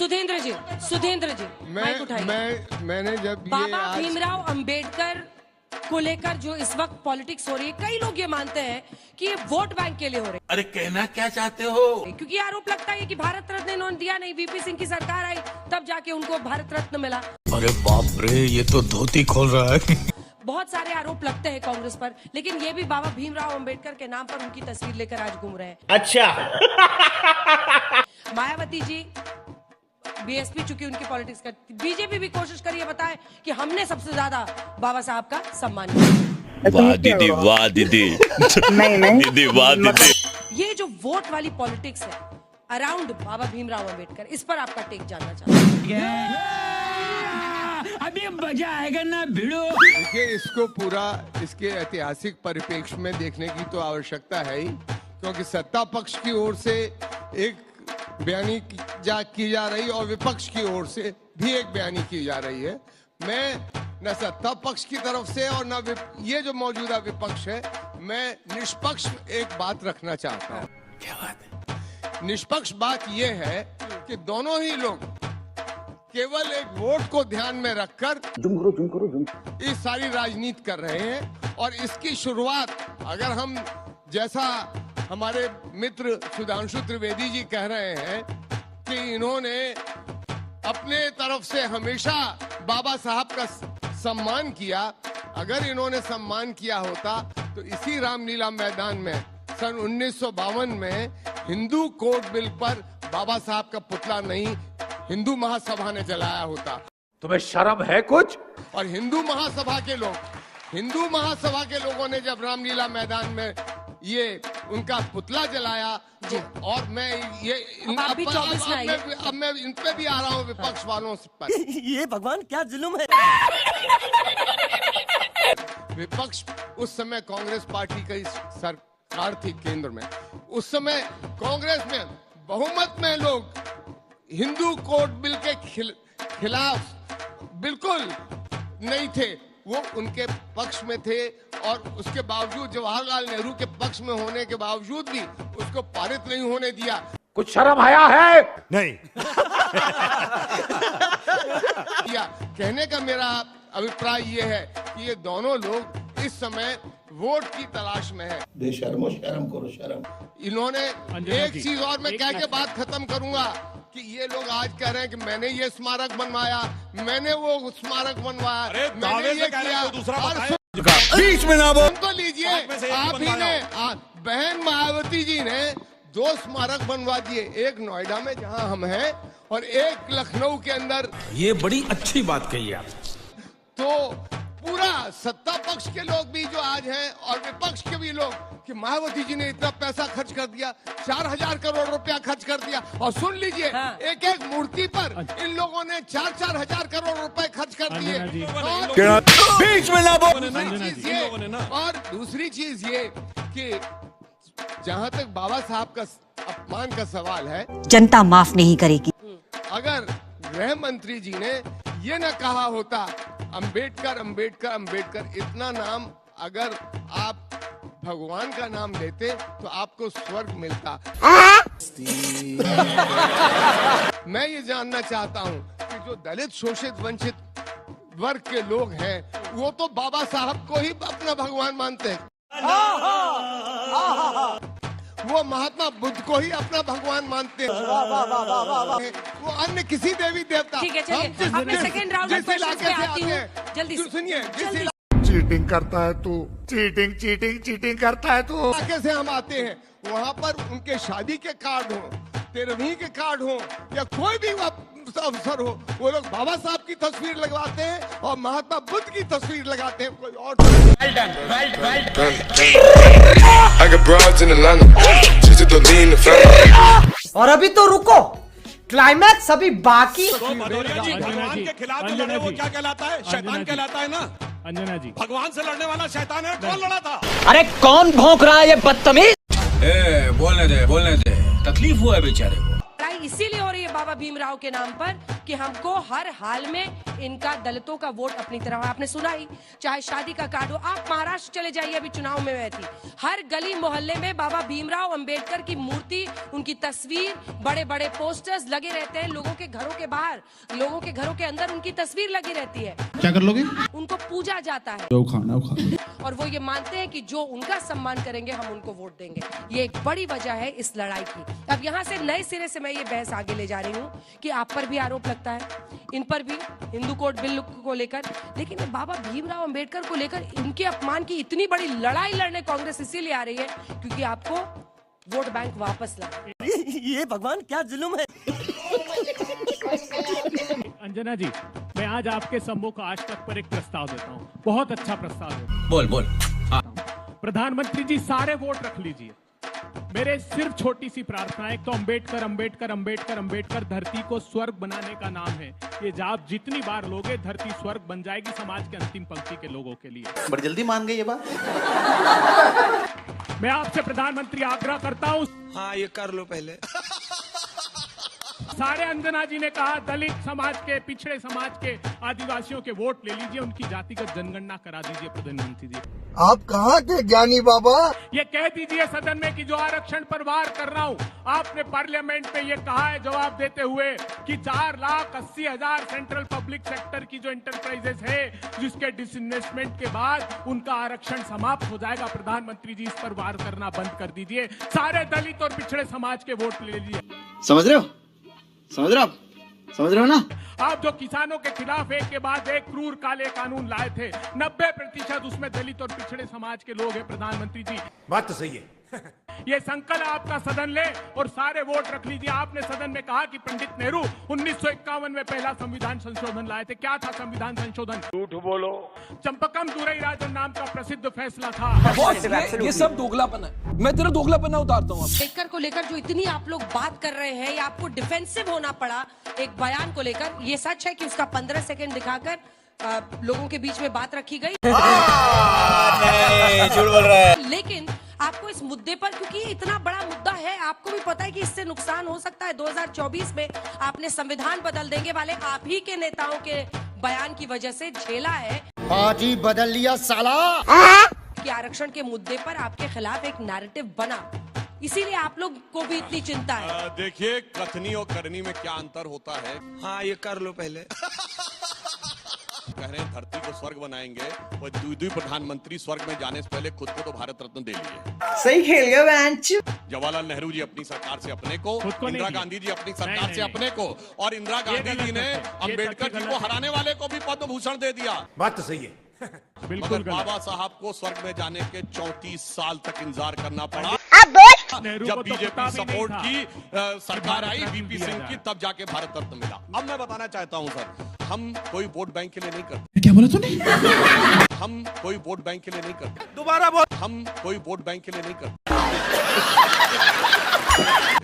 सुधेंद्र जी, mic उठाइए। मैंने जब ये बाबा भीमराव अंबेडकर को लेकर जो इस वक्त पॉलिटिक्स हो रही है, कई लोग ये मानते हैं कि ये वोट बैंक के लिए हो रहे हैं। अरे कहना क्या चाहते हो? क्योंकि आरोप लगता है कि भारत रत्न इन्होंने दिया नहीं, वीपी सिंह की सरकार आई तब जाके उनको भारत रत्न मिला। अरे बाप रे, ये तो धोती खोल रहा है। बहुत सारे आरोप लगते हैं कांग्रेस पर, लेकिन ये भी बाबा भीमराव अंबेडकर के नाम पर उनकी तस्वीर लेकर आज घूम रहे हैं। अच्छा। मायावती जी बीएसपी चुकी उनकी पॉलिटिक्स करती, बीजेपी भी कोशिश करिए बताए कि हमने सबसे ज्यादा बाबा साहब का सम्मान किया। वाह दीदी, वाह दीदी। नहीं दीदी, वाह दीदी। ये जो वोट वाली पॉलिटिक्स है अराउंड बाबा भीमराव अंबेडकर, इस पर आपका टेक जानना चाहता हूँ। अभी मजा आएगा ना भिड़ो। देखिए, इसको पूरा इसके ऐतिहासिक परिप्रेक्ष्य में देखने की तो आवश्यकता है ही, क्योंकि सत्ता पक्ष की ओर से एक बयानी की जा रही और विपक्ष की ओर से भी एक बयानी की जा रही है। मैं न सत्ता पक्ष की तरफ से और न ये जो मौजूदा विपक्ष है, मैं निष्पक्ष एक बात रखना चाहता हूँ। क्या बात है? निष्पक्ष बात यह है कि दोनों ही लोग केवल एक वोट को ध्यान में रखकर इस सारी राजनीति कर रहे हैं। और इसकी शुरुआत अगर हम, जैसा हमारे मित्र सुधांशु त्रिवेदी जी कह रहे हैं कि इन्होंने अपने तरफ से हमेशा बाबा साहब का सम्मान किया, अगर इन्होंने सम्मान किया होता तो इसी रामलीला मैदान में सन 1952 में हिंदू कोड बिल पर बाबा साहब का पुतला नहीं, हिंदू महासभा ने जलाया होता। तुम्हें शर्म है कुछ? और हिंदू महासभा के लोगों ने जब रामलीला मैदान में ये उनका पुतला जलाया, और मैं ये अब मैं इन पे भी आ रहा हूँ, विपक्ष वालों पर। ये भगवान क्या जुल्म है। विपक्ष उस समय कांग्रेस पार्टी की सरकार थी केंद्र में। उस समय कांग्रेस में बहुमत में लोग हिंदू कोड बिल के खिलाफ बिल्कुल नहीं थे, वो उनके पक्ष में थे। और उसके बावजूद जवाहरलाल नेहरू के पक्ष में होने के बावजूद भी उसको पारित नहीं होने दिया। कुछ शर्म आया है? नहीं। कहने का मेरा अभिप्राय ये है कि ये दोनों लोग इस समय वोट की तलाश में है। बेशर्मो, शर्म करो, शर्म। इन्होंने एक चीज और मैं कह के बात खत्म करूंगा कि ये लोग आज कह रहे हैं कि मैंने ये स्मारक बनवाया, मैंने वो स्मारक बनवाया, मैंने ये किया। बीच में ना बोल। तो लीजिए, आप ही ने, बहन मायावती जी ने 2 स्मारक बनवा दिए, एक नोएडा में जहां हम हैं और एक लखनऊ के अंदर। ये बड़ी अच्छी बात कही आप। तो पूरा सत्ता पक्ष के लोग भी जो आज हैं और विपक्ष के भी लोग कि मायावती जी ने इतना पैसा खर्च कर दिया, 4000 करोड़ रुपया खर्च कर दिया। और सुन लीजिए, एक एक मूर्ति पर इन लोगों ने 4-4 हजार करोड़ रुपए खर्च कर दिए। बीच में ना बोल। और दूसरी चीज ये कि जहां तक बाबा साहब का अपमान का सवाल है, जनता माफ नहीं करेगी। अगर गृह मंत्री जी ने ये न कहा होता अंबेडकर अंबेडकर अंबेडकर, इतना नाम अगर आप भगवान का नाम लेते तो आपको स्वर्ग मिलता। मैं ये जानना चाहता हूँ कि जो दलित शोषित वंचित वर्ग के लोग हैं, वो तो बाबा साहब को ही अपना भगवान मानते हैं। वो महात्मा बुद्ध को ही अपना भगवान मानते हैं। वो अन्य किसी देवी देवता। ठीक है, चलिए अब मैं सेकंड राउंड में क्वेश्चंस पे आती हूँ। जल्दी सुनिए, चीटिंग करता है तू, चीटिंग करता है तू। इलाके से हम आते हैं, वहाँ पर उनके शादी के कार्ड हो, 13वीं के कार्ड हो या कोई भी अवसर हो, वो लोग बाबा साहब की तस्वीर लगवाते हैं और महात्मा बुद्ध की तस्वीर लगाते हैं। कोई और और अभी तो रुको, क्लाइमैक्स अभी बाकी। भगवान के खिलाफ जो लड़े वो क्या कहलाता है? शैतान कहलाता है ना। अंजना जी, भगवान से लड़ने वाला शैतान है। कौन लड़ा था? अरे कौन भौंक रहा है ये बदतमीज? बोलने दे, तकलीफ हुआ है बेचारे को। लड़ाई इसीलिए हो रही है बाबा भीमराव के नाम पर कि हमको हर हाल में इनका दलितों का वोट अपनी तरफ। आपने सुना ही, चाहे शादी का कार्ड हो, आप महाराष्ट्र चले जाइए, अभी चुनाव में मैं थी, हर गली मोहल्ले में बाबा भीमराव अंबेडकर की मूर्ति, उनकी तस्वीर, बड़े बड़े पोस्टर्स लगे रहते हैं। लोगों के घरों के बाहर, लोगों के घरों के अंदर उनकी तस्वीर लगी रहती है। क्या कर लोगे? उनको पूजा जाता है और वो ये मानते हैं कि जो उनका सम्मान करेंगे हम उनको वोट देंगे। ये एक बड़ी वजह है इस लड़ाई की। अब यहाँ से नए सिरे से मैं ये बहस आगे ले जा रही हूँ कि आप पर भी आरोप लगता है, इन पर भी, हिंदू कोड बिल को लेकर, लेकिन बाबा भीमराव अंबेडकर को लेकर इनके अपमान की इतनी बड़ी लड़ाई लड़ने कांग्रेस इसीलिए आ रही है क्योंकि आपको वोट बैंक वापस ला। ये भगवान क्या जुल्म है। अंजना जी, मैं आज आपके सम्मुख आज तक पर एक प्रस्ताव देता हूँ, बहुत अच्छा प्रस्ताव है। बोल प्रधानमंत्री जी, सारे वोट रख लीजिए, मेरे सिर्फ छोटी सी प्रार्थना है, तो अंबेडकर अंबेडकर अंबेडकर अंबेडकर धरती को स्वर्ग बनाने का नाम है। ये आप जितनी बार लोगे, धरती स्वर्ग बन जाएगी समाज के अंतिम पंक्ति के लोगों के लिए। बड़ी जल्दी मान गए ये बात। मैं आपसे प्रधानमंत्री आग्रह करता हूँ, हाँ ये कर लो पहले। सारे अंजना जी ने कहा, दलित समाज के, पिछड़े समाज के, आदिवासियों के वोट ले लीजिए, उनकी जातिगत जनगणना करा दीजिए। प्रधानमंत्री जी, आप कहाँ के ज्ञानी बाबा? ये कह दीजिए सदन में कि जो आरक्षण पर वार कर रहा हूँ, आपने पार्लियामेंट में ये कहा है जवाब देते हुए कि 4,80,000 सेंट्रल पब्लिक सेक्टर की जो इंटरप्राइजेस है, जिसके डिसइन्वेस्टमेंट के बाद उनका आरक्षण समाप्त हो जाएगा। प्रधानमंत्री जी, इस पर वार करना बंद कर दीजिए, सारे दलित और पिछड़े समाज के वोट ले लीजिए। समझ रहे हो? समझ रहे हो ना? आप जो किसानों के खिलाफ एक के बाद एक क्रूर काले कानून लाए थे, 90% उसमें दलित और पिछड़े समाज के लोग हैं। प्रधानमंत्री जी, बात तो सही है। ये संकल्प आपका सदन ले और सारे वोट रख लीजिए। आपने सदन में कहा कि पंडित नेहरू 1951 में पहला संविधान संशोधन लाए थे। क्या था संविधान संशोधन? झूठ बोलो। चंपकम दुरई राजन नाम का प्रसिद्ध फैसला था। ये सब दोगलापन है, मैं तेरा दोगलापन उतारता हूँ। अंबेडकर को लेकर जो इतनी आप लोग बात कर रहे हैं, या आपको डिफेंसिव होना पड़ा एक बयान को लेकर, ये सच है कि उसका 15 सेकंड दिखाकर लोगों के बीच में बात रखी गई? नहीं, झूठ बोल रहा है। लेकिन आपको इस मुद्दे पर, क्योंकि ये इतना बड़ा मुद्दा है, आपको भी पता है कि इससे नुकसान हो सकता है। 2024 में आपने संविधान बदल देंगे वाले आप ही के नेताओं के बयान की वजह से झेला है। आज ही बदल लिया साला। कि आरक्षण के मुद्दे पर आपके खिलाफ एक नैरेटिव बना, इसीलिए आप लोग को भी इतनी चिंता है। देखिए, कथनी और करनी में क्या अंतर होता है। हाँ ये कर लो पहले। कह रहे हैं धरती को स्वर्ग बनाएंगे, और द्वितीय प्रधानमंत्री स्वर्ग में जाने से पहले खुद को तो भारत रत्न दे लिए। सही खेल गए बेंच। जवाहरलाल नेहरू जी अपनी सरकार से अपने को, इंदिरा गांधी जी अपनी सरकार नहीं, से अपने को, और इंदिरा गांधी जी ने अम्बेडकर जी को हराने वाले को भी पद्म भूषण दे दिया। बात तो सही है। मगर बाबा साहब को स्वर्ग में जाने के 34 साल तक इंतजार करना पड़ा। जब बीजेपी सपोर्ट की सरकार आई वीपी सिंह की, तब जाके भारत रत्न मिला। अब मैं बताना चाहता हूं सर, हम कोई वोट बैंक के लिए नहीं करते। क्या बोला तूने? हम कोई वोट बैंक के लिए नहीं करते। दोबारा बोल। हम कोई वोट बैंक के लिए नहीं करते।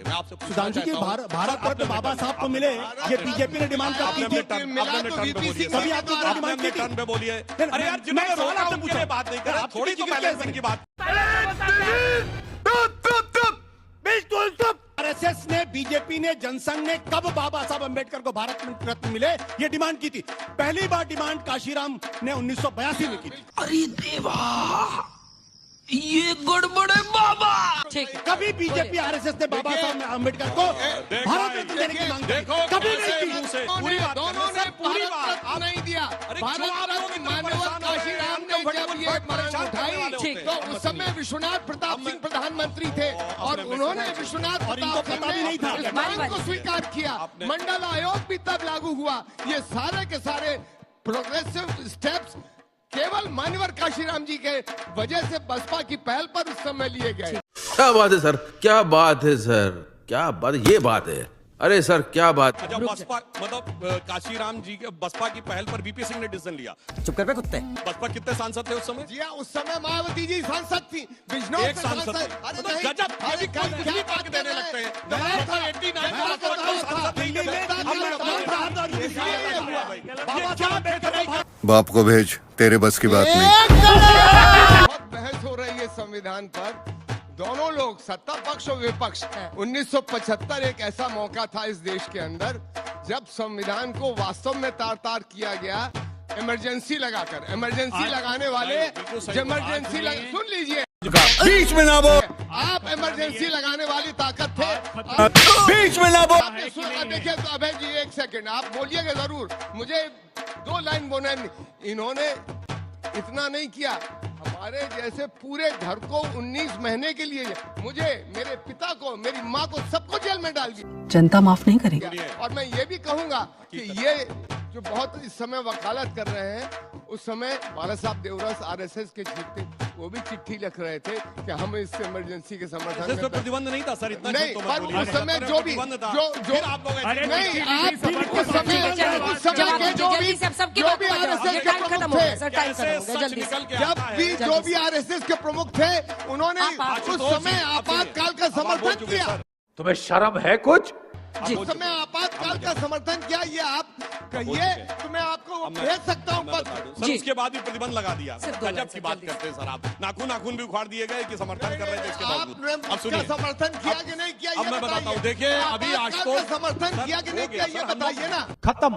मैं आपसे सुधांशु जी, भारत रत्न बाबा साहब को मिले, ये बीजेपी ने डिमांड कर दी थी। कभी आप लोगों ने डिमांड टर्न पे बोलिए। अरे यार, जिन्होंने सवाल आपने पूछे बात नहीं कर, थोड़ी तो बैलेंसिंग की बात। आरएसएस ने, बीजेपी ने, जनसंघ ने कब बाबा साहब अंबेडकर को भारत रत्न मिले ये डिमांड की थी? पहली बार डिमांड काशीराम ने 1982 में की थी। अरे देवा, ये गड़बड़ है बाबा। कभी बीजेपी आरएसएस ने बाबा साहब अंबेडकर को भारत रत्न देने की मांग की? कभी नहीं की। पूरी बात दोनों ने पूरी बात नहीं दिया। भारत रत्न माननीय काशीराम ने जब ये मांग उठाई तो उस समय विश्वनाथ प्रताप सिंह प्रधानमंत्री थे, और उन्होंने विश्वनाथ प्रताप सिंह ने इस मांग को स्वीकार किया। मंडल आयोग भी तब लागू हुआ। ये सारे के सारे प्रोग्रेसिव स्टेप्स केवल मान्यवर काशीराम जी के वजह से बसपा की पहल पर उस समय लिए गए। क्या बात है सर, क्या बात है सर, क्या बात, ये बात है। अरे सर क्या बात। जब बसपा मतलब काशीराम जी के बसपा की पहल पर वीपी सिंह ने डिसीजन लिया। चुप कर पे कुत्ते। बसपा कितने सांसद थे उस समय? जी उस समय मायावती जी सांसद थी, बिजनौर एक सांसद थे। गजब, अभी कल पाक देने लगते हैं। बाप को भेज, तेरे बस की बात नहीं। बहुत बहस हो रही है संविधान पर। दोनों लोग, सत्ता पक्ष और विपक्ष, 1975 एक ऐसा मौका था इस देश के अंदर जब संविधान को वास्तव में तार-तार किया गया इमरजेंसी लगाकर, इमरजेंसी लगाने वाले इमरजेंसी सुन लीजिए, बीच में ना बोल, आप इमरजेंसी लगाने वाली ताकत थे, बीच में ना बोल। देखिए तो अभय जी एक सेकंड आप बोलिएगा जरूर, मुझे 2 लाइन बोलना, इन्होंने इतना नहीं किया, हमारे जैसे पूरे घर को 19 महीने के लिए मुझे, मेरे पिता को, मेरी माँ को, सबको जेल में डाल दिया। जनता माफ नहीं करेगी। और मैं ये भी कहूंगा कि ये जो बहुत इस समय वकालत कर रहे हैं, उस समय बाला साहब देवरस आरएसएस के चीफ थे, वो भी चिट्ठी लिख रहे थे कि हम इस इमरजेंसी के समर्थन में प्रतिबंध नहीं था सर, इतना नहीं, पर उस समय जो भी जो आप लोग नहीं, आप उस समय के जो भी आरएसएस के प्रमुख थे, जब भी जो भी आरएसएस के प्रमुख थे, उन्होंने उस समय आपातकाल का समर्थन किया। तुम्हें शर्म है कुछ? उस समय आपातकाल का समर्थन किया, ये आप कहिए तो मैं आपको भेज सकता हूँ पत्र। सर उसके बाद भी प्रतिबंध लगा दिया, गजब की बात करते हैं सर आप। नाखून भी उखाड़ दिए गए कि समर्थन कर रहे थे, इसके बावजूद। अब सुनिए, समर्थन किया कि नहीं किया, अब मैं बताता हूँ। देखिए अभी आज तो समर्थन किया कि नहीं किया, ये बताइए ना। खत्म।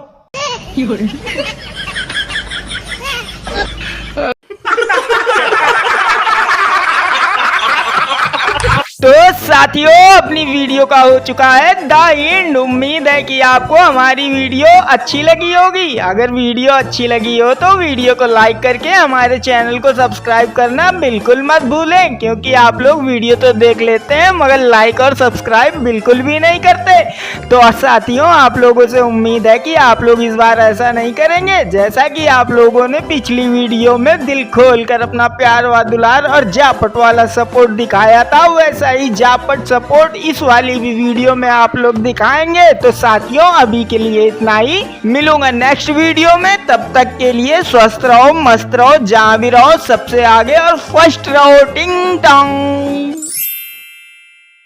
तो साथियों अपनी वीडियो का हो चुका है द एंड। उम्मीद है कि आपको हमारी वीडियो अच्छी लगी होगी। अगर वीडियो अच्छी लगी हो तो वीडियो को लाइक करके हमारे चैनल को सब्सक्राइब करना बिल्कुल मत भूलें, क्योंकि आप लोग वीडियो तो देख लेते हैं मगर लाइक और सब्सक्राइब बिल्कुल भी नहीं करते। तो साथियों आप लोगों से उम्मीद है कि आप लोग इस बार ऐसा नहीं करेंगे। जैसा कि आप लोगों ने पिछली वीडियो में दिल खोल कर अपना प्यार व दुलार और जापट वाला सपोर्ट दिखाया था, वैसा ही जापट सपोर्ट इस वाली भी वीडियो में आप लोग दिखाएंगे। तो साथियों अभी के लिए इतना ही, मिलूंगा नेक्स्ट वीडियो में। तब तक के लिए स्वस्थ रहो, मस्त रहो, जहां भी रहो सबसे आगे और फर्स्ट रहो। टिंग टॉन्ग।